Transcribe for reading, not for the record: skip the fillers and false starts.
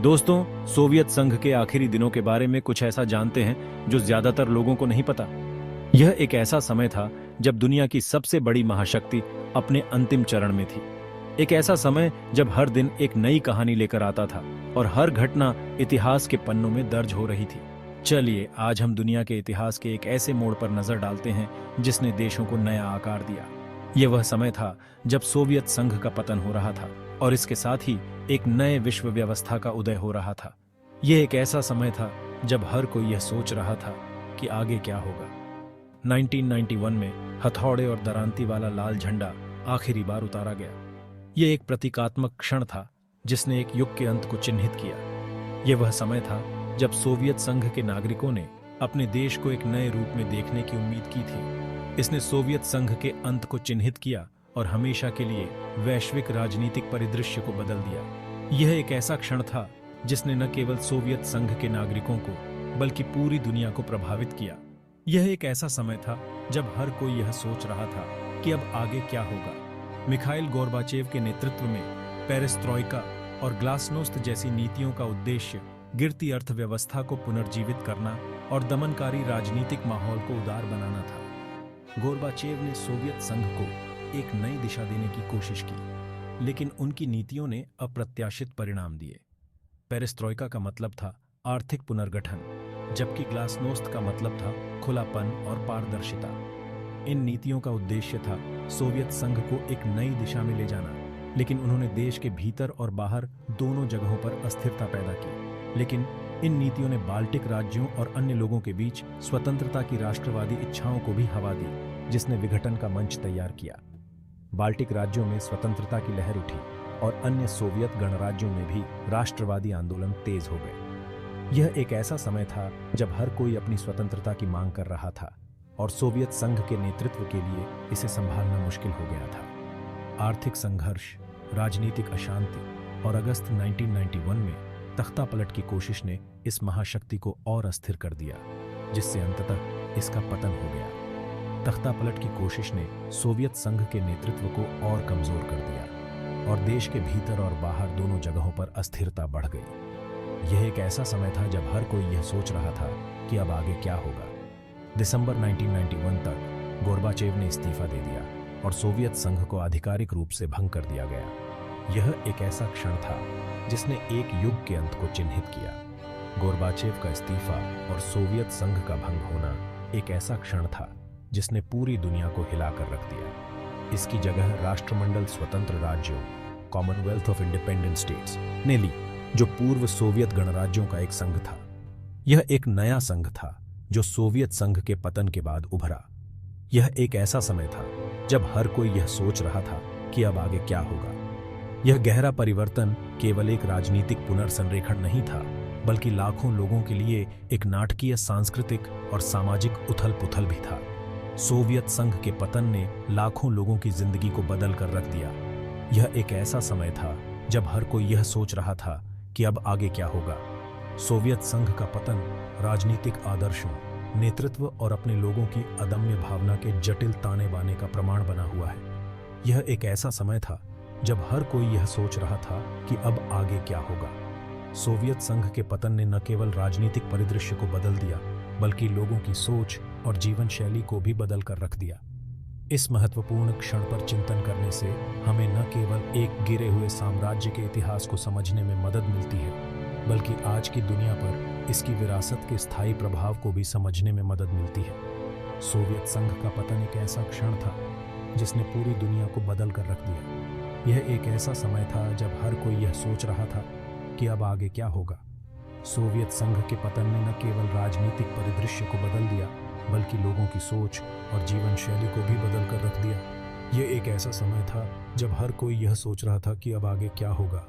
दोस्तों, सोवियत संघ के आखिरी दिनों के बारे में कुछ ऐसा जानते हैं जो ज्यादातर लोगों को नहीं पता। यह एक ऐसा समय था जब दुनिया की सबसे बड़ी महाशक्ति अपने अंतिम चरण में थी। एक ऐसा समय जब हर दिन एक नई कहानी लेकर आता था और हर घटना इतिहास के पन्नों में दर्ज हो रही थी। चलिए आज हम दुनिया के इतिहास के एक ऐसे मोड़ पर नजर डालते हैं जिसने देशों को नया आकार दिया। यह वह समय था जब सोवियत संघ का पतन हो रहा था और इसके साथ ही एक नए विश्व व्यवस्था का उदय हो रहा था। यह एक ऐसा समय था जब हर कोई यह सोच रहा था कि आगे क्या होगा। 1991 में हथौड़े और दरांती वाला लाल झंडा आखिरी बार उतारा गया। यह एक प्रतीकात्मक क्षण था जिसने एक युग के अंत को चिन्हित किया। यह वह समय था जब सोवियत संघ के नागरिकों ने अपने देश को एक नए रूप में देखने की उम्मीद की थी। इसने सोवियत संघ के अंत को चिन्हित किया और हमेशा के लिए वैश्विक राजनीतिक परिदृश्य को बदल दिया। यह एक ऐसा क्षण था जिसने न केवल सोवियत संघ के नागरिकों को बल्कि पूरी दुनिया को प्रभावित किया। यह एक ऐसा समय था जब हर कोई यह सोच रहा था कि अब आगे क्या होगा। मिखाइल गोर्बाचेव के नेतृत्व में पेरेस्ट्रोइका और ग्लासनोस्त जैसी नीतियों का उद्देश्य गिरती अर्थव्यवस्था को पुनर्जीवित करना और दमनकारी राजनीतिक माहौल को उदार बनाना था। गोर्बाचेव ने सोवियत संघ को एक नई दिशा देने की कोशिश की, लेकिन उनकी नीतियों ने अप्रत्याशित परिणाम दिए। पेरेस्ट्रोइका का मतलब था आर्थिक पुनर्गठन, जबकि ग्लासनोस्त का मतलब था खुलापन और पारदर्शिता। इन नीतियों का उद्देश्य था सोवियत संघ को एक नई दिशा में ले जाना, लेकिन उन्होंने देश के भीतर और बाहर दोनों जगहों पर अस्थिरता पैदा की। लेकिन इन नीतियों ने बाल्टिक राज्यों और अन्य लोगों के बीच स्वतंत्रता की राष्ट्रवादी इच्छाओं को भी हवा दी, जिसने विघटन का मंच तैयार किया। बाल्टिक राज्यों में स्वतंत्रता की लहर उठी और अन्य सोवियत गणराज्यों में भी राष्ट्रवादी आंदोलन तेज हो गए। यह एक ऐसा समय था जब हर कोई अपनी स्वतंत्रता की मांग कर रहा था और सोवियत संघ के नेतृत्व के लिए इसे संभालना मुश्किल हो गया था। आर्थिक संघर्ष, राजनीतिक अशांति और अगस्त 1991 में तख्तापलट की कोशिश ने इस महाशक्ति को और अस्थिर कर दिया, जिससे अंततः इसका पतन हो गया। तख्तापलट की कोशिश ने सोवियत संघ के नेतृत्व को और कमजोर कर दिया और देश के भीतर और बाहर दोनों जगहों पर अस्थिरता बढ़ गई। यह एक ऐसा समय था जब हर कोई यह सोच रहा था कि अब आगे क्या होगा। दिसंबर 1991 तक गोर्बाचेव ने इस्तीफा दे दिया और सोवियत संघ को आधिकारिक रूप से भंग कर दिया गया। यह एक ऐसा क्षण था जिसने एक युग के अंत को चिन्हित किया। गोर्बाचेव का इस्तीफा और सोवियत संघ का भंग होना एक ऐसा क्षण था जिसने पूरी दुनिया को हिलाकर रख दिया। इसकी जगह राष्ट्रमंडल स्वतंत्र राज्यों, कॉमनवेल्थ ऑफ इंडिपेंडेंट स्टेट्स ने ली, जो पूर्व सोवियत गणराज्यों का एक संघ था। यह एक नया संघ था जो सोवियत संघ के पतन के बाद उभरा। यह एक ऐसा समय था जब हर कोई यह सोच रहा था कि अब आगे क्या होगा। यह गहरा परिवर्तन केवल एक राजनीतिक पुनर्संरेखण नहीं था, बल्कि लाखों लोगों के लिए एक नाटकीय सांस्कृतिक और सामाजिक उथल पुथल भी था। सोवियत संघ के पतन ने लाखों लोगों की जिंदगी को बदल कर रख दिया। यह एक ऐसा समय था जब हर कोई यह सोच रहा था कि अब आगे क्या होगा। सोवियत संघ का पतन राजनीतिक आदर्शों, नेतृत्व और अपने लोगों की अदम्य भावना के जटिल ताने बाने का प्रमाण बना हुआ है। यह एक ऐसा समय था जब हर कोई यह सोच रहा था कि अब आगे क्या होगा। सोवियत संघ के पतन ने न केवल राजनीतिक परिदृश्य को बदल दिया, बल्कि लोगों की सोच और जीवन शैली को भी बदल कर रख दिया। इस महत्वपूर्ण क्षण पर चिंतन करने से हमें न केवल एक गिरे हुए साम्राज्य के इतिहास को समझने में मदद मिलती है, बल्कि आज की दुनिया पर इसकी विरासत के स्थायी प्रभाव को भी समझने में मदद मिलती है। सोवियत संघ का पतन एक ऐसा क्षण था जिसने पूरी दुनिया को बदल कर रख दिया। यह एक ऐसा समय था जब हर कोई यह सोच रहा था कि अब आगे क्या होगा। सोवियत संघ के पतन ने न केवल राजनीतिक परिदृश्य को बदल दिया, बल्कि लोगों की सोच और जीवन शैली को भी बदल कर रख दिया। यह एक ऐसा समय था जब हर कोई यह सोच रहा था कि अब आगे क्या होगा।